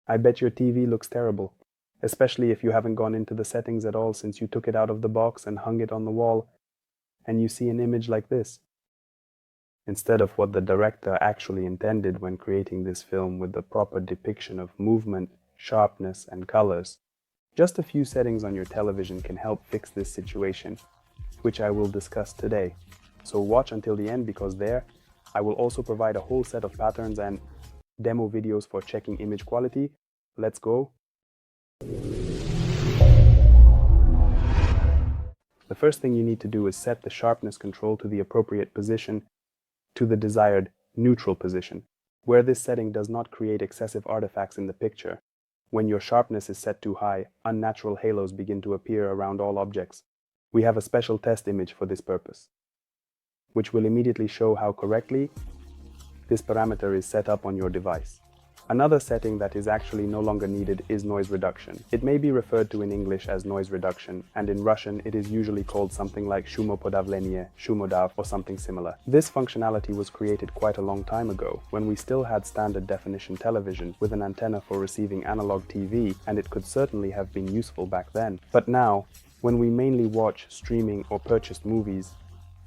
I bet your TV looks terrible, especially if you haven't gone into the settings at all since you took it out of the box and hung it on the wall, and you see an image like this. Instead of what the director actually intended when creating this film with the proper depiction of movement, sharpness, and colors. Just a few settings on your television can help fix this situation, which I will discuss today. So watch until the end, because there I will also provide a whole set of patterns and demo videos for checking image quality. Let's go. The first thing you need to do is set the sharpness control to the appropriate position, to the desired neutral position, where this setting does not create excessive artifacts in the picture. When your sharpness is set too high, unnatural halos begin to appear around all objects. We have a special test image for this purpose, which will immediately show how correctly this parameter is set up on your device. Another setting that is actually no longer needed is noise reduction. It may be referred to in English as noise reduction, and in Russian it is usually called something like shumopodavlenie, shumodav, or something similar. This functionality was created quite a long time ago, when we still had standard definition television with an antenna for receiving analog TV, and it could certainly have been useful back then. But now, when we mainly watch streaming or purchased movies,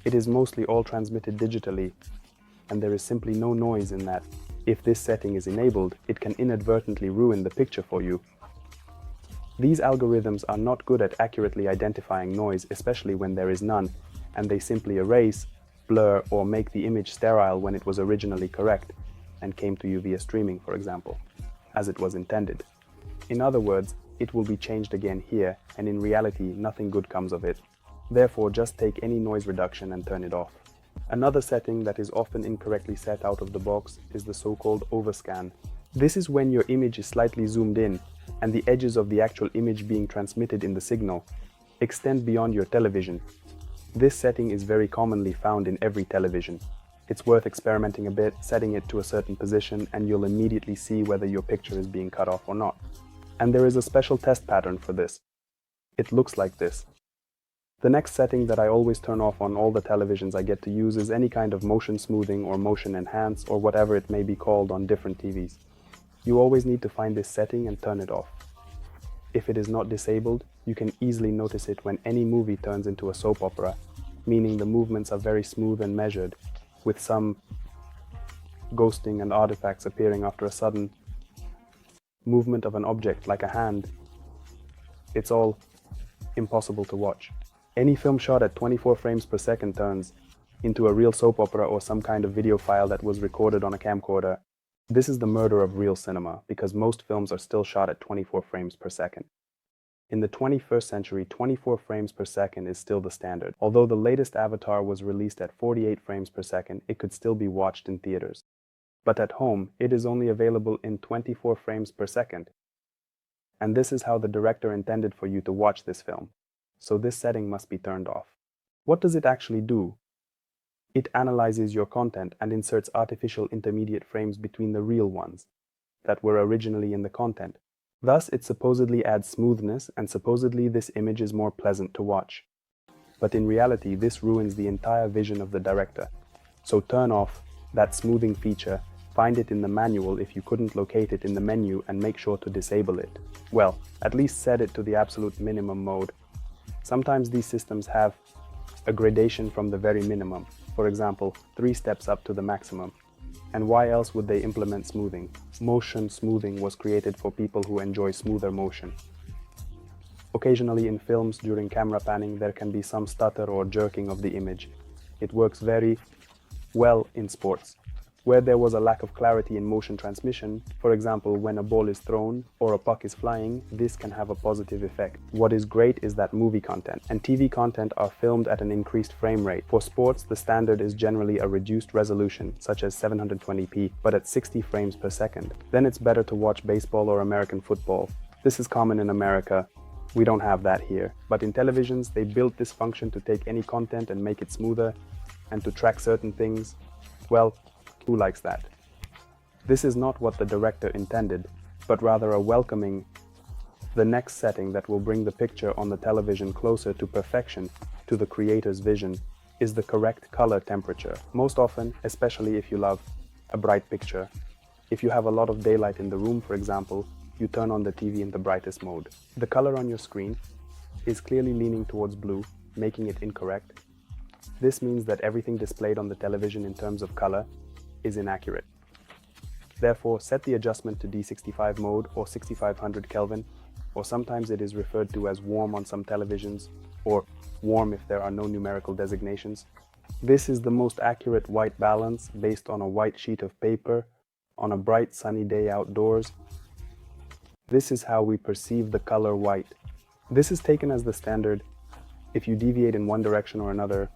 it is mostly all transmitted digitally, and there is simply no noise in that. If this setting is enabled, it can inadvertently ruin the picture for you. These algorithms are not good at accurately identifying noise, especially when there is none, and they simply erase, blur, or make the image sterile when it was originally correct and came to you via streaming, for example, as it was intended. In other words, it will be changed again here, and in reality, nothing good comes of it. Therefore, just take any noise reduction and turn it off. Another setting that is often incorrectly set out of the box is the so-called overscan. This is when your image is slightly zoomed in and the edges of the actual image being transmitted in the signal extend beyond your television. This setting is very commonly found in every television. It's worth experimenting a bit, setting it to a certain position, and you'll immediately see whether your picture is being cut off or not. And there is a special test pattern for this. It looks like this. The next setting that I always turn off on all the televisions I get to use is any kind of motion smoothing or motion enhance or whatever it may be called on different TVs. You always need to find this setting and turn it off. If it is not disabled, you can easily notice it when any movie turns into a soap opera, meaning the movements are very smooth and measured, with some ghosting and artifacts appearing after a sudden movement of an object like a hand. It's all impossible to watch. Any film shot at 24 frames per second turns into a real soap opera or some kind of video file that was recorded on a camcorder. This is the murder of real cinema, because most films are still shot at 24 frames per second. In the 21st century, 24 frames per second is still the standard. Although the latest Avatar was released at 48 frames per second, it could still be watched in theaters. But at home, it is only available in 24 frames per second. And this is how the director intended for you to watch this film. So this setting must be turned off. What does it actually do? It analyzes your content and inserts artificial intermediate frames between the real ones that were originally in the content. Thus, it supposedly adds smoothness, and supposedly this image is more pleasant to watch. But in reality, this ruins the entire vision of the director. So turn off that smoothing feature, find it in the manual if you couldn't locate it in the menu, and make sure to disable it. Well, at least set it to the absolute minimum mode. Sometimes these systems have a gradation from the very minimum, for example, 3 steps up to the maximum. And why else would they implement smoothing? Motion smoothing was created for people who enjoy smoother motion. Occasionally in films, during camera panning, there can be some stutter or jerking of the image. It works very well in sports, where there was a lack of clarity in motion transmission. For example, when a ball is thrown or a puck is flying, this can have a positive effect. What is great is that movie content and TV content are filmed at an increased frame rate. For sports, the standard is generally a reduced resolution, such as 720p, but at 60 frames per second. Then it's better to watch baseball or American football. This is common in America. We don't have that here. But in televisions, they built this function to take any content and make it smoother, and to track certain things. Well, who likes that? This is not what the director intended, but rather a welcoming. The next setting that will bring the picture on the television closer to perfection, to the creator's vision, is the correct color temperature. Most often, especially if you love a bright picture, if you have a lot of daylight in the room, for example, you turn on the TV in the brightest mode. The color on your screen is clearly leaning towards blue, making it incorrect. This means that everything displayed on the television in terms of color is inaccurate. Therefore, set the adjustment to D65 mode or 6500 Kelvin, or sometimes it is referred to as warm on some televisions, or warm if there are no numerical designations. This is the most accurate white balance based on a white sheet of paper on a bright sunny day outdoors. This is how we perceive the color white. This is taken as the standard. If you deviate in one direction or another,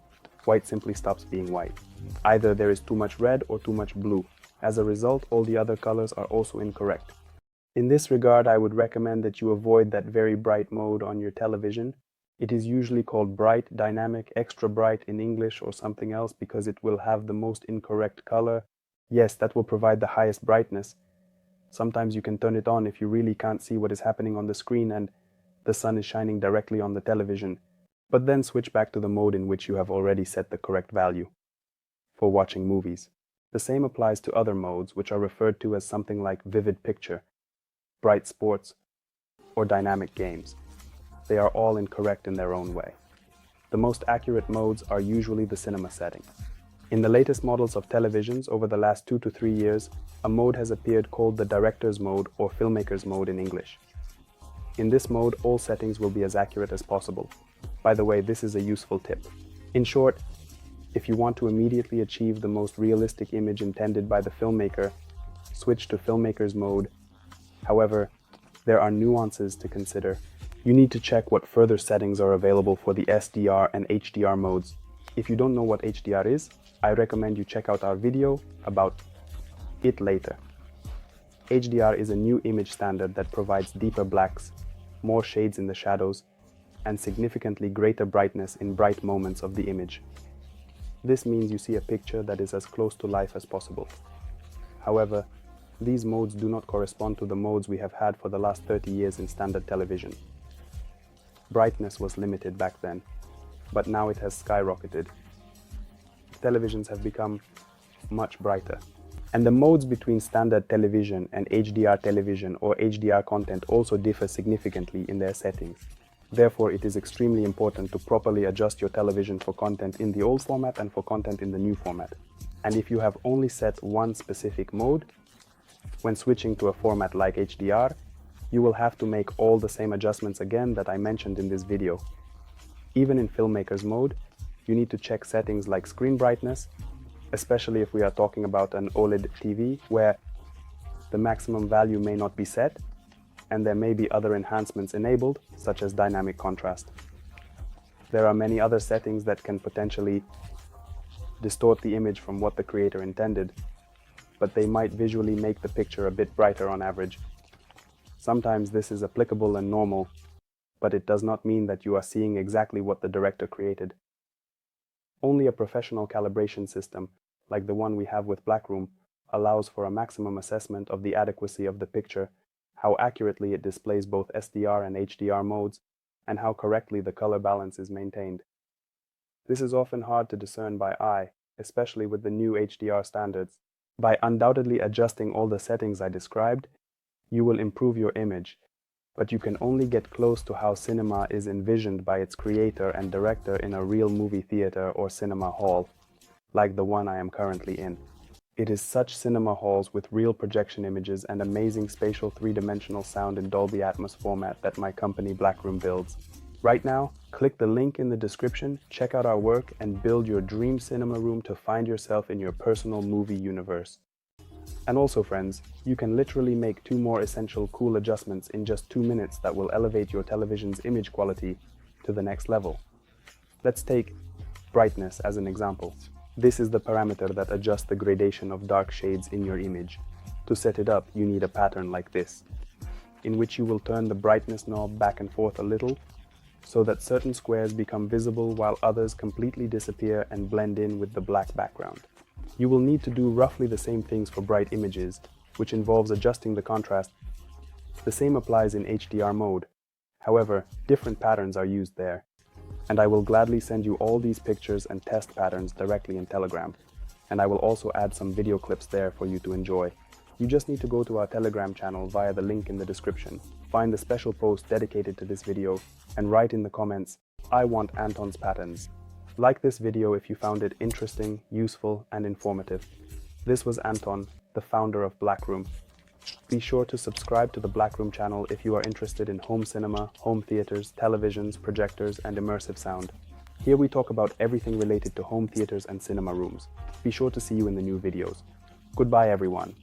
white simply stops being white. Either there is too much red or too much blue. As a result, all the other colors are also incorrect. In this regard, I would recommend that you avoid that very bright mode on your television. It is usually called bright, dynamic, extra bright in English or something else because it will have the most incorrect color. Yes, that will provide the highest brightness. Sometimes you can turn it on if you really can't see what is happening on the screen and the sun is shining directly on the television, but then switch back to the mode in which you have already set the correct value for watching movies. The same applies to other modes, which are referred to as something like vivid picture, bright sports, or dynamic games. They are all incorrect in their own way. The most accurate modes are usually the cinema setting. In the latest models of televisions over the last 2 to 3 years, a mode has appeared called the director's mode or filmmaker's mode in English. In this mode, all settings will be as accurate as possible. By the way, this is a useful tip. In short, if you want to immediately achieve the most realistic image intended by the filmmaker, switch to filmmaker's mode. However, there are nuances to consider. You need to check what further settings are available for the SDR and HDR modes. If you don't know what HDR is, I recommend you check out our video about it later. HDR is a new image standard that provides deeper blacks, more shades in the shadows, and significantly greater brightness in bright moments of the image. This means you see a picture that is as close to life as possible. However, these modes do not correspond to the modes we have had for the last 30 years in standard television. Brightness was limited back then, but now it has skyrocketed. Televisions have become much brighter. And the modes between standard television and HDR television or HDR content also differ significantly in their settings. Therefore, it is extremely important to properly adjust your television for content in the old format and for content in the new format. And if you have only set one specific mode, when switching to a format like HDR, you will have to make all the same adjustments again that I mentioned in this video. Even in filmmaker's mode, you need to check settings like screen brightness, especially if we are talking about an OLED TV where the maximum value may not be set, and there may be other enhancements enabled, such as dynamic contrast. There are many other settings that can potentially distort the image from what the creator intended, but they might visually make the picture a bit brighter on average. Sometimes this is applicable and normal, but it does not mean that you are seeing exactly what the director created. Only a professional calibration system, like the one we have with Blackroom, allows for a maximum assessment of the adequacy of the picture, how accurately it displays both SDR and HDR modes, and how correctly the color balance is maintained. This is often hard to discern by eye, especially with the new HDR standards. By undoubtedly adjusting all the settings I described, you will improve your image, but you can only get close to how cinema is envisioned by its creator and director in a real movie theater or cinema hall, like the one I am currently in. It is such cinema halls with real projection images and amazing spatial three-dimensional sound in Dolby Atmos format that my company Blackroom builds. Right now, click the link in the description, check out our work, and build your dream cinema room to find yourself in your personal movie universe. And also, friends, you can literally make 2 more essential cool adjustments in just 2 minutes that will elevate your television's image quality to the next level. Let's take brightness as an example. This is the parameter that adjusts the gradation of dark shades in your image. To set it up, you need a pattern like this, in which you will turn the brightness knob back and forth a little, so that certain squares become visible while others completely disappear and blend in with the black background. You will need to do roughly the same things for bright images, which involves adjusting the contrast. The same applies in HDR mode. However, different patterns are used there, and I will gladly send you all these pictures and test patterns directly in Telegram, and I will also add some video clips there for you to enjoy. You just need to go to our Telegram channel via the link in the description, find the special post dedicated to this video, and write in the comments, "I want Anton's patterns." Like this video if you found it interesting, useful, and informative. This was Anton, the founder of Blackroom. Be sure to subscribe to the Blackroom channel if you are interested in home cinema, home theaters, televisions, projectors, and immersive sound. Here we talk about everything related to home theaters and cinema rooms. Be sure to see you in the new videos. Goodbye, everyone.